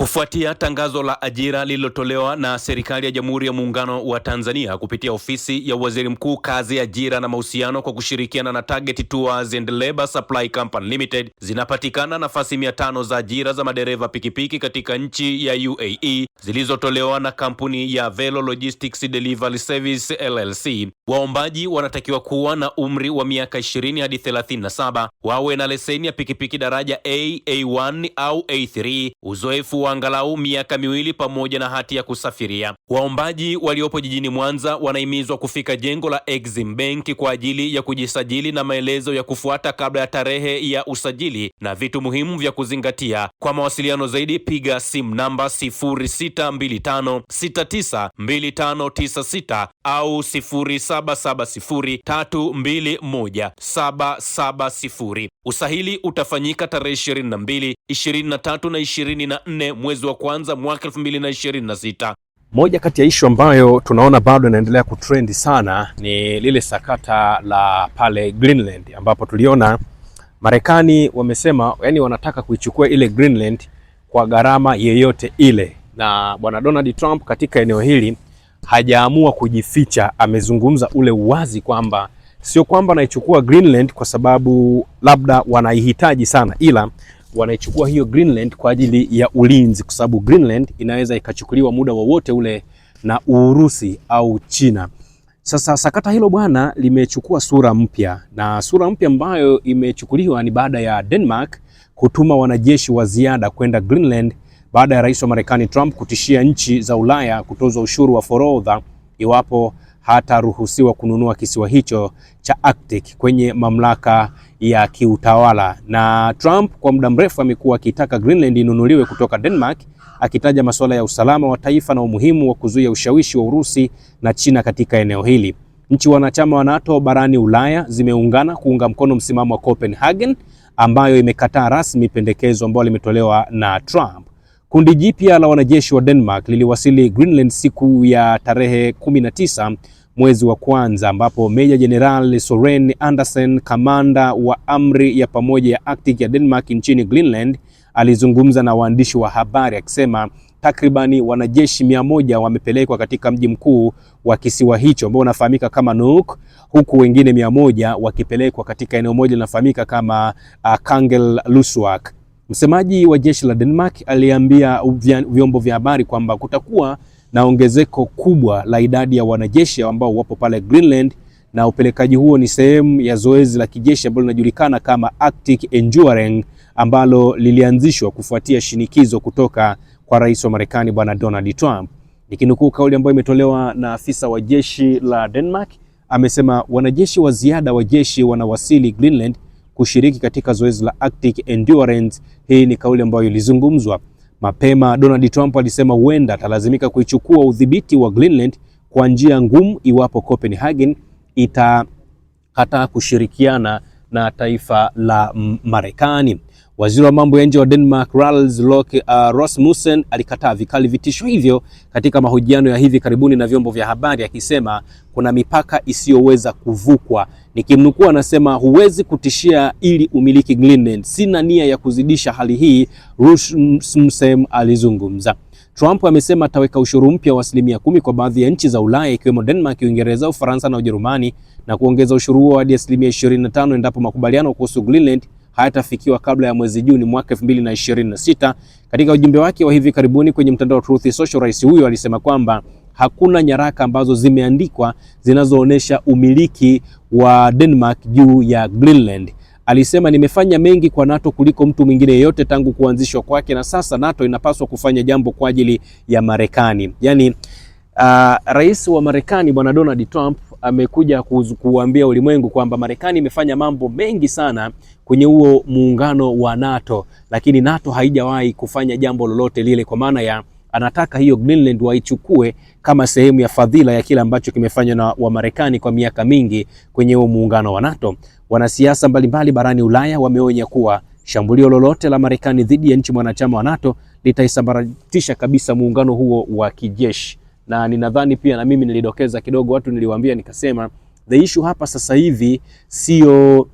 Kufuatia tangazo la ajira lililotolewa na serikali ya Jamhuri ya Muungano wa Tanzania kupitia ofisi ya Waziri Mkuu, Kazi, Ajira na Mahusiano kwa kushirikiana na Target Tours and Labor Supply Company Limited, zinapatikana nafasi 500 za ajira za madereva pikipiki katika nchi ya UAE zilizotolewa na kampuni ya Velo Logistics Delivery Service LLC. Waombaji wanatakiwa kuwa na umri wa miaka 20 hadi 37, wawe na leseni ya pikipiki daraja A, A1 au A3, uzoefu wa angalau miaka 2 pamoja na hati ya kusafiria. Waombaji waliopo jijini Mwanza wanahimizwa kufika jengo la Exim Bank kwa ajili ya kujisajili na maelezo ya kufuata kabla ya tarehe ya usajili na vitu muhimu vya kuzingatia. Kwa mawasiliano zaidi piga simu namba 0625692596 au 0770321770. Usahili utafanyika tarehe 22, 23 na 24 mwezi wa kwanza mwaka 2026. Moja kati ya issue ambayo tunaona bado inaendelea kutrendi sana ni lile sakata la pale Greenland, ambapo tuliona Marekani wamesema wanataka kuichukua ile Greenland kwa gharama yeyote ile, na bwana Donald Trump katika eneo hili hajaamua kujificha. Amezungumza ule uwazi kwamba sio kwamba anaichukua Greenland kwa sababu labda wanaihitaji sana, ila wanaichukua hiyo Greenland kwa ajili ya ulinzi, kwa sababu Greenland inaweza ikachukuliwa muda wowote ule na Urusi au China. Sasa sakata hilo bwana limechukua sura mpya, na sura mpya ambayo imechukuliwa ni baada ya Denmark kutuma wanajeshi wa ziada kwenda Greenland baada ya rais wa Marekani Trump kutishia nchi za Ulaya kutozwa ushuru wa forodha iwapo hataruhusiwa kununua kisiwa hicho cha Arctic kwenye mamlaka ya kiutawala. Na Trump kwa muda mrefu amekuwa akitaka Greenland inunuliwe kutoka Denmark, akitaja masuala ya usalama wa taifa na umuhimu wa kuzuia ushawishi wa Urusi na China katika eneo hili. Nchi wanachama wa NATO barani Ulaya zimeungana kuunga mkono msimamo wa Copenhagen, ambayo imekataa rasmi pendekezo ambalo limetolewa na Trump. Kundi jipya la wanajeshi wa Denmark liliwasili Greenland siku ya tarehe 19 mwezi wa kwanza, ambapo Meja Jenerali Soren Andersen, kamanda wa amri ya pamoja ya Arctic ya Denmark nchini Greenland, alizungumza na waandishi wa habari akisema takribani wanajeshi 100 wamepelekwa katika mji mkuu wa kisiwa hicho ambao unafahamika kama Nuuk, huku wengine 100 wakipelekwa katika eneo moja linafahamika kama Kangerlussuaq. Msemaji wa jeshi la Denmark aliambia vyombo vya habari kwamba kutakuwa na ongezeko kubwa la idadi ya wanajeshi ambao wapo pale Greenland, na upelekaji huo ni sehemu ya zoezi la kijeshi ambalo linajulikana kama Arctic Enduring, ambalo lilianzishwa kufuatia shinikizo kutoka kwa rais wa Marekani bwana Donald Trump. Nikinukuu kauli ambayo imetolewa na afisa wa jeshi la Denmark, amesema wanajeshi wa ziada wa jeshi wanawasili Greenland kushiriki katika zoezi la Arctic Endurance. Hii ni kauli ambayo ilizungumzwa mapema. Donald Trump alisema huenda atalazimika kuichukua udhibiti wa Greenland kwa njia ngumu iwapo Copenhagen itakataa kushirikiana na taifa la Marekani. Waziri wa mambo ya nje wa Denmark Lars Løkke Rasmussen alikataa vikali vitisho hivyo katika mahojiano ya hivi karibuni na vyombo vya habari, akisema kuna mipaka isiyoweza kuvukwa. Nikimnukuu, anasema huwezi kutishia ili umiliki Greenland, sina nia ya kuzidisha hali hii, Rasmussen alizungumza. Trump amesema ataweka ushuru mpya wa 10% kwa baadhi ya nchi za Ulaya ikiwemo Denmark, Uingereza, Ufaransa na Ujerumani, na kuongeza ushuru huo hadi 25% endapo makubaliano kuhusu Greenland hayatafikiwa kabla ya mwezi Juni mwaka 2026. Katika ujumbe wake wa hivi karibuni kwenye mtandao wa Truth Social, rais huyo alisema kwamba hakuna nyaraka ambazo zimeandikwa zinazoonesha umiliki wa Denmark juu ya Greenland. Alisema nimefanya mengi kwa NATO kuliko mtu mwingine yeyote tangu kuanzishwa kwake, na sasa NATO inapaswa kufanya jambo kwa ajili ya Marekani. Rais wa Marekani bwana Donald Trump amekuja kuambia ulimwengu kwamba Marekani imefanya mambo mengi sana kwenye huo muungano wa NATO, lakini NATO haijawahi kufanya jambo lolote lile, kwa maana ya anataka hiyo Greenland waichukue kama sehemu ya fadhila ya kile ambacho kimefanywa na wa Marekani kwa miaka mingi kwenye huo muungano wa NATO. Wanasiasa mbalimbali barani Ulaya wameonya kuwa shambulio lolote la Marekani dhidi ya nchi mwanachama wa NATO litaisambaratisha kabisa muungano huo wa kijeshi. Na ninadhani pia na mimi nilidokeza kidogo, watu niliwaambia nikasema the issue hapa sasa hivi sio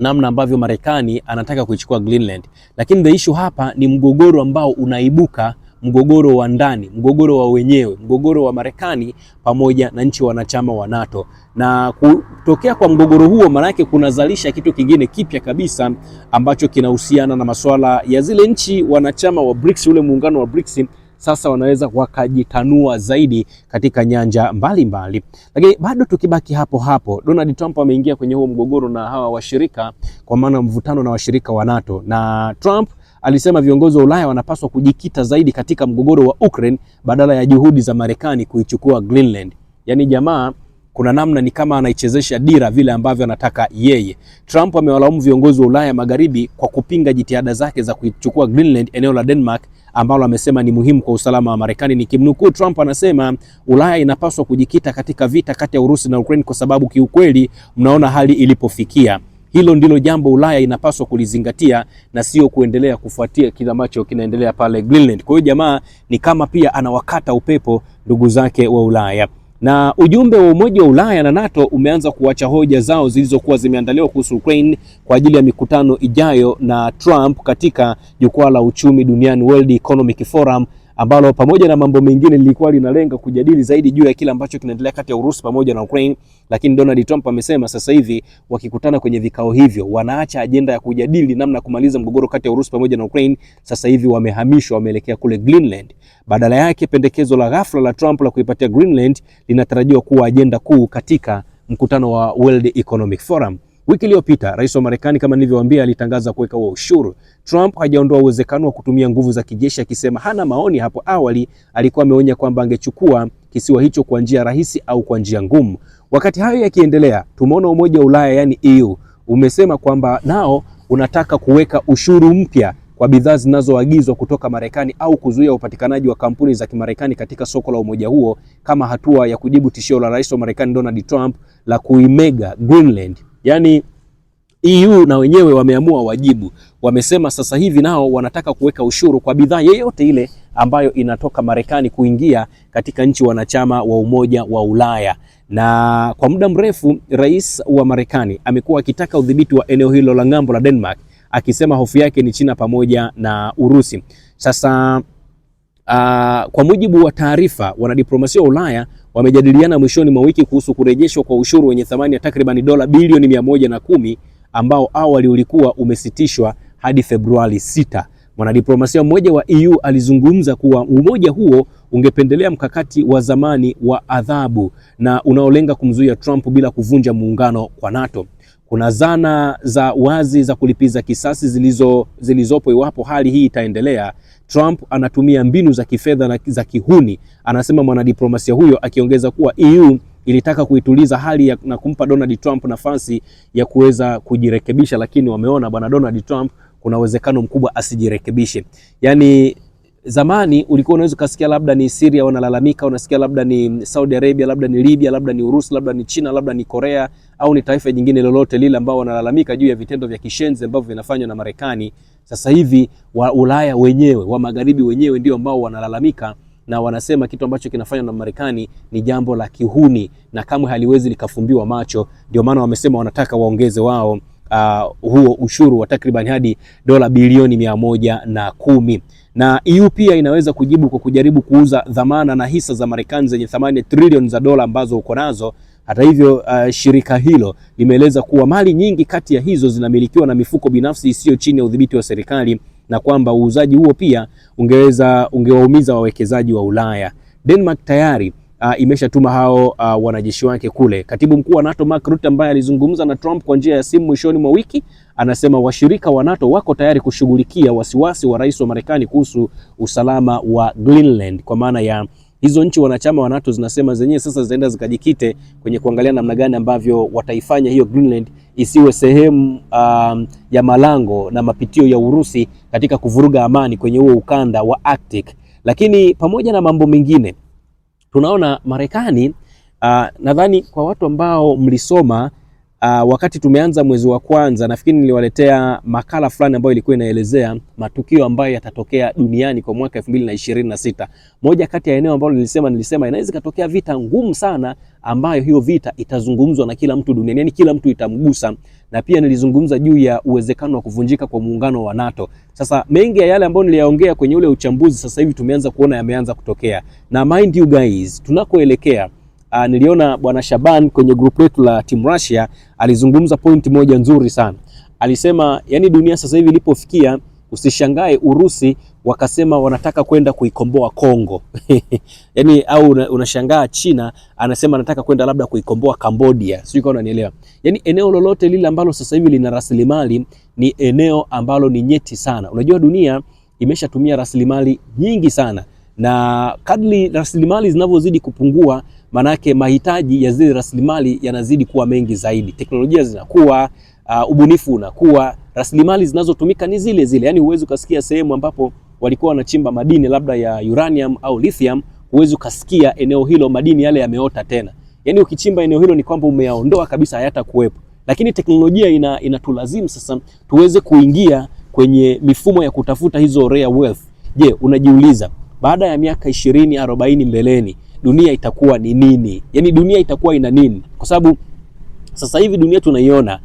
namna ambavyo Marekani anataka kuichukua Greenland. Lakini the issue hapa ni mgogoro ambao unaibuka, mgogoro wa ndani, mgogoro wa wenyewe, mgogoro wa Marekani pamoja na nchi wanachama wa NATO. Na kutokea kwa mgogoro huo maana yake kunazalisha kitu kingine kipya kabisa ambacho kinahusiana na masuala ya zile nchi wanachama wa BRICS, ule muungano wa BRICS. Sasa wanaweza wakajitanua zaidi katika nyanja mbalimbali. Lakini bado tukibaki hapo hapo, Donald Trump ameingia kwenye huo mgogoro na hawa washirika, kwa maana mvutano na washirika wa NATO. Na Trump alisema viongozi wa Ulaya wanapaswa kujikita zaidi katika mgogoro wa Ukraine badala ya juhudi za Marekani kuichukua Greenland. Yaani jamaa kuna namna ni kama anaichezesha dira vile ambavyo anataka yeye. Trump amewalaumu viongozi wa Ulaya Magharibi kwa kupinga jitihada zake za kuichukua Greenland, eneo la Denmark ambalo amesema ni muhimu kwa usalama wa Marekani. Nikimnukuu, Trump anasema Ulaya inapaswa kujikita katika vita kati ya Urusi na Ukraine kwa sababu kiukweli mnaona hali ilipofikia. Hilo ndilo jambo Ulaya inapaswa kulizingatia na sio kuendelea kufuatia kile ambacho kinaendelea pale Greenland. Kwa hiyo jamaa ni kama pia anawakata upepo ndugu zake wa Ulaya. Na ujumbe wa Umoja wa Ulaya na NATO umeanza kuacha hoja zao zilizokuwa zimeandaliwa kuhusu Ukraine kwa ajili ya mikutano ijayo na Trump katika jukwaa la uchumi duniani, World Economic Forum, ambalo pamoja na mambo mengine lilikuwa linalenga kujadili zaidi juu ya kile ambacho kinaendelea kati ya Urusi pamoja na Ukraine. Lakini Donald Trump amesema sasa hivi wakikutana kwenye vikao hivyo wanaacha ajenda ya kujadili namna kumaliza mgogoro kati ya Urusi pamoja na Ukraine. Sasa hivi wamehamishwa, wameelekea kule Greenland. Badala yake pendekezo la ghafla la Trump la kuipatia Greenland linatarajiwa kuwa ajenda kuu katika mkutano wa World Economic Forum. Wiki iliyopita rais wa Marekani kama nilivyowaambia alitangaza kuweka huo ushuru. Trump hajaondoa uwezekano wa kutumia nguvu za kijeshi, akisema hana maoni. Hapo awali alikuwa ameonya kwamba angechukua kisiwa hicho kwa njia rahisi au kwa njia ngumu. Wakati hayo yakiendelea, tumeona Umoja wa Ulaya yani EU umesema kwamba nao unataka kuweka ushuru mpya kwa bidhaa zinazoagizwa kutoka Marekani au kuzuia upatikanaji wa kampuni za Kimarekani katika soko la umoja huo kama hatua ya kujibu tishio la rais wa Marekani Donald Trump la kuimega Greenland. Yani EU na wenyewe wameamua wajibu. Wamesema sasa hivi nao wanataka kuweka ushuru kwa bidhaa yeyote ile ambayo inatoka Marekani kuingia katika nchi wanachama wa Umoja wa Ulaya. Na kwa muda mrefu rais wa Marekani amekuwa akitaka udhibiti wa eneo hilo la ng'ambo la Denmark, akisema hofu yake ni China pamoja na Urusi. Sasa kwa mujibu wa taarifa, wanadiplomasia wa Ulaya wamejadiliana mwishoni mwa wiki kuhusu kurejeshwa kwa ushuru wenye thamani ya takriban dola bilioni 110 ambao awali ulikuwa umesitishwa hadi Februari 6. Mwanadiplomasia mmoja wa EU alizungumza kuwa umoja huo ungependelea mkakati wa zamani wa adhabu na unaolenga kumzuia Trump bila kuvunja muungano kwa NATO. Kuna zana za wazi za kulipiza kisasi zilizopo iwapo hali hii itaendelea. Trump anatumia mbinu za kifedha na za kihuni, anasema mwanadiplomasia huyo, akiongeza kuwa EU ilitaka kuituliza hali na kumpa Donald Trump nafasi ya kuweza kujirekebisha, lakini wameona bwana Donald Trump kuna uwezekano mkubwa asijirekebishe. Yani zamani ulikuwa unaweza kusikia labda ni Syria wanalalamika, unasikia labda ni Saudi Arabia, labda ni Libya, labda ni Urusi, labda ni China, labda ni Korea au ni taifa jingine lolote lile ambao wanalalamika juu ya vitendo vya kishenzi ambavyo vinafanywa na Marekani. Sasa hivi wa Ulaya wenyewe, wa Magharibi wenyewe ndio ambao wanalalamika na wanasema kitu ambacho kinafanywa na Marekani ni jambo la kihuni na kamwe haliwezi likafumbiwa macho. Ndio maana wamesema wanataka waongeze wao huo ushuru wa takriban hadi dola bilioni 110. Na EU pia inaweza kujibu kwa kujaribu kuuza dhamana na hisa za Marekani zenye thamani ya trilioni za dola ambazo uko nazo. Hata hivyo, shirika hilo limeeleza kuwa mali nyingi kati ya hizo zinamilikiwa na mifuko binafsi isiyo chini ya udhibiti wa serikali na kwamba uuzaji huo pia ungewaumiza wawekezaji wa Ulaya. Denmark tayari imeshatuma hao wanajeshi wake kule. Katibu mkuu wa NATO Mark Rutte ambaye alizungumza na Trump kwa njia ya simu mwishoni mwa wiki anasema washirika wa NATO wako tayari kushughulikia wasiwasi wa rais wa Marekani kuhusu usalama wa Greenland. Kwa maana ya hizo nchi wanachama wa NATO zinasema zenyewe sasa zitaenda zikajikite kwenye kuangalia namna gani ambavyo wataifanya hiyo Greenland isiwe sehemu ya malango na mapitio ya Urusi katika kuvuruga amani kwenye huo ukanda wa Arctic. Lakini pamoja na mambo mengine, tunaona Marekani nadhani kwa watu ambao mlisoma wakati tumeanza mwezi wa kwanza, nafikiri niliwaletea makala fulani ambayo ilikuwa inaelezea matukio ambayo yatatokea duniani kwa mwaka 2026. Moja kati ya eneo ambalo nilisema inaweza katokea vita ngumu sana, ambayo hiyo vita itazungumzwa na kila mtu duniani, yani kila mtu itamgusa. Na pia nilizungumza juu ya uwezekano wa kuvunjika kwa muungano wa NATO. Sasa mengi ya yale ambayo niliyaongea kwenye ule uchambuzi sasa hivi tumeanza kuona yameanza kutokea. Na mind you guys, tunakoelekea niliona bwana Shaban kwenye group letu la Team Russia alizungumza point moja nzuri sana. Alisema yani dunia sasa hivi ilipofikia, usishangae Urusi wakasema wanataka kwenda kuikomboa Kongo. Yani au unashangaa China anasema anataka kwenda labda kuikomboa Cambodia. Sio kama unanielewa. Yani eneo lolote lile ambalo sasa hivi lina rasilimali ni eneo ambalo ni nyeti sana. Unajua dunia imeshatumia rasilimali nyingi sana, na kadri rasilimali zinavyozidi kupungua, manake mahitaji ya zile rasilimali yanazidi kuwa mengi zaidi. Teknolojia zinakuwa, ubunifu unakuwa, rasilimali zinazotumika ni zile zile. Yani huwezi ukasikia sehemu ambapo walikuwa wanachimba madini labda ya uranium au lithium, huwezi ukasikia eneo hilo madini yale yameota tena. Yani ukichimba eneo hilo ni kwamba umeyaondoa kabisa, hayatakuwepo. Lakini teknolojia inatulazimu sasa tuweze kuingia kwenye mifumo ya kutafuta hizo rare wealth. Je, unajiuliza baada ya miaka 20-40 mbeleni dunia itakuwa ni nini? Yani dunia itakuwa ina nini? Kwa sababu sasa hivi dunia tunaiona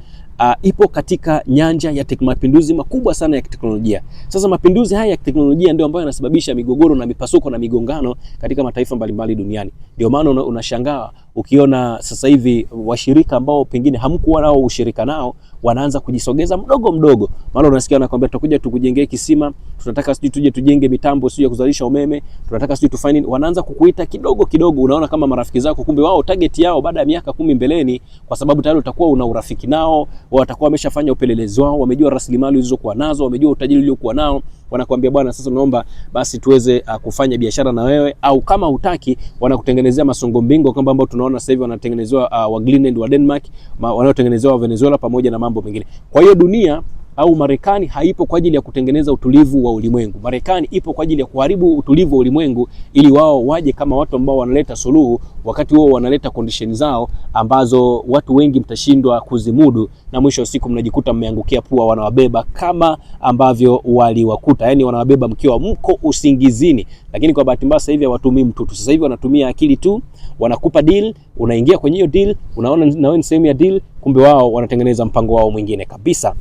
ipo katika nyanja ya mapinduzi makubwa sana ya teknolojia. Sasa mapinduzi haya ya teknolojia ndio ambayo yanasababisha migogoro na mipasuko na migongano katika mataifa mbalimbali duniani. Ndio maana unashangaa ukiona sasa hivi washirika ambao pengine hamkuwa nao ushirika nao wanaanza kujisogeza mdogo mdogo. Maana unasikia anakuambia tutakuja tukujengee kisima, tunataka sisi tuje tujenge mitambo sio ya kuzalisha umeme, tunataka sisi tufanye, wanaanza kukuita kidogo kidogo. Unaona kama marafiki zako, kumbe wao target yao baada ya miaka 10 mbeleni, kwa sababu tayari utakuwa una urafiki nao, watakuwa wameshafanya upelelezi wao, wamejua rasilimali ulizokuwa nazo, wamejua utajiri uliokuwa nao. Wanakuambia bwana, sasa naomba basi tuweze kufanya biashara na wewe, au kama hutaki wanakutengenezea masongo mbingo kama ambao tunaona sasa hivi wanatengenezewa wa Greenland wa Denmark, wanaotengenezewa wa Venezuela pamoja na mambo mengine. Kwa hiyo dunia au Marekani haipo kwa ajili ya kutengeneza utulivu wa ulimwengu. Marekani ipo kwa ajili ya kuharibu utulivu wa ulimwengu ili wao waje kama watu ambao wanaleta suluhu, wakati wao wanaleta condition zao ambazo watu wengi mtashindwa kuzimudu, na mwisho wa siku mnajikuta mmeangukia pua, wanawabeba kama ambavyo waliwakuta. Yani wanawabeba mkiwa mko usingizini. Lakini kwa bahati mbaya sasa hivi hawatumii mtutu. Sasa hivi wanatumia akili tu, wanakupa deal, unaingia kwenye hiyo deal, unaona na wewe ni sehemu ya deal, kumbe wao wanatengeneza mpango wao mwingine kabisa.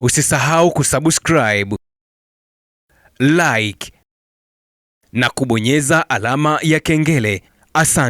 Usisahau kusubscribe, like na kubonyeza alama ya kengele. Asante.